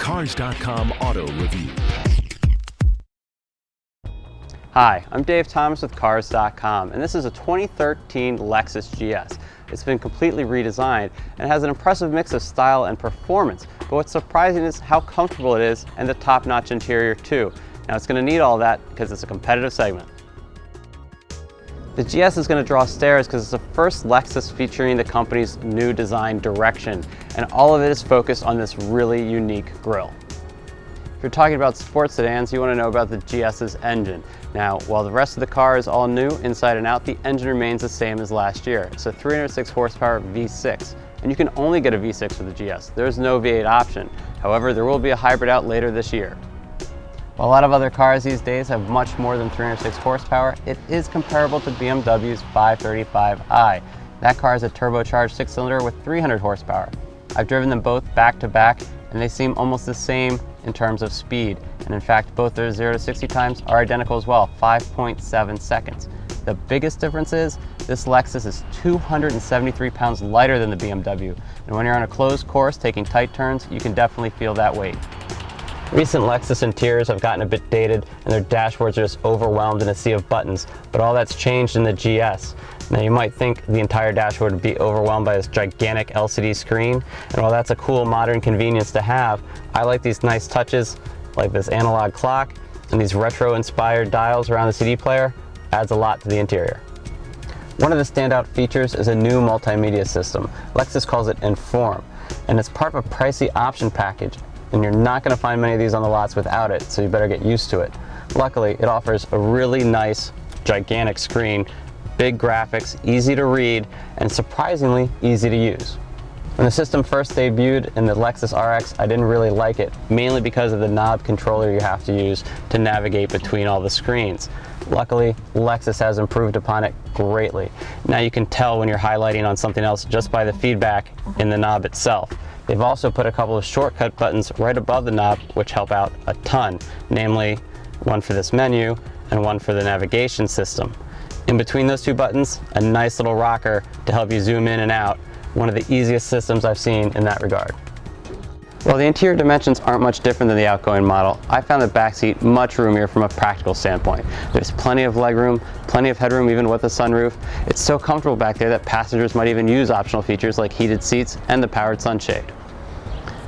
Cars.com Auto Review. Hi, I'm Dave Thomas with Cars.com, and this is a 2013 Lexus GS. It's been completely redesigned and has an impressive mix of style and performance, but what's surprising is how comfortable it is and the top-notch interior too. Now it's going to need all that because it's a competitive segment. The GS is going to draw stares because it's the first Lexus featuring the company's new design direction, and all of it is focused on this really unique grille. If you're talking about sports sedans, you want to know about the GS's engine. Now, while the rest of the car is all new inside and out, the engine remains the same as last year. It's a 306 horsepower V6, and you can only get a V6 for the GS. There's no V8 option. However, there will be a hybrid out later this year. While a lot of other cars these days have much more than 306 horsepower, it is comparable to BMW's 535i. That car is a turbocharged 6-cylinder with 300 horsepower. I've driven them both back to back, and they seem almost the same in terms of speed. And in fact, both their 0 to 60 times are identical as well, 5.7 seconds. The biggest difference is this Lexus is 273 pounds lighter than the BMW. And when you're on a closed course taking tight turns, you can definitely feel that weight. Recent Lexus interiors have gotten a bit dated and their dashboards are just overwhelmed in a sea of buttons, but all that's changed in the GS. Now you might think the entire dashboard would be overwhelmed by this gigantic LCD screen, and while that's a cool modern convenience to have, I like these nice touches like this analog clock and these retro inspired dials around the CD player. Adds a lot to the interior. One of the standout features is a new multimedia system. Lexus calls it Inform, and it's part of a pricey option package. And you're not going to find many of these on the lots without it, so you better get used to it. Luckily, it offers a really nice, gigantic screen, big graphics, easy to read, and surprisingly easy to use. When the system first debuted in the Lexus RX, I didn't really like it, mainly because of the knob controller you have to use to navigate between all the screens. Luckily, Lexus has improved upon it greatly. Now you can tell when you're highlighting on something else just by the feedback in the knob itself. They've also put a couple of shortcut buttons right above the knob which help out a ton, namely one for this menu and one for the navigation system. In between those two buttons, a nice little rocker to help you zoom in and out. One of the easiest systems I've seen in that regard. While the interior dimensions aren't much different than the outgoing model, I found the backseat much roomier from a practical standpoint. There's plenty of legroom, plenty of headroom even with a sunroof. It's so comfortable back there that passengers might even use optional features like heated seats and the powered sunshade.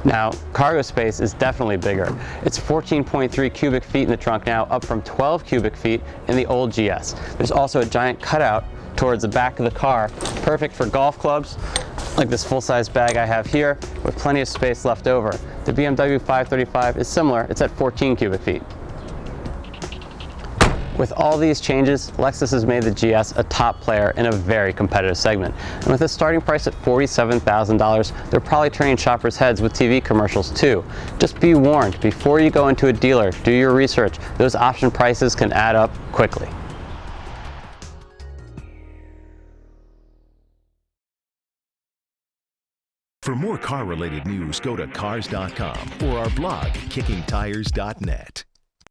Now, cargo space is definitely bigger. It's 14.3 cubic feet in the trunk now, up from 12 cubic feet in the old GS. There's also a giant cutout towards the back of the car, perfect for golf clubs, like this full-size bag I have here, with plenty of space left over. The BMW 535 is similar, it's at 14 cubic feet. With all these changes, Lexus has made the GS a top player in a very competitive segment. And with a starting price at $47,000, they're probably turning shoppers' heads with TV commercials too. Just be warned, before you go into a dealer, do your research. Those option prices can add up quickly. For more car-related news, go to Cars.com or our blog, kickingtires.net.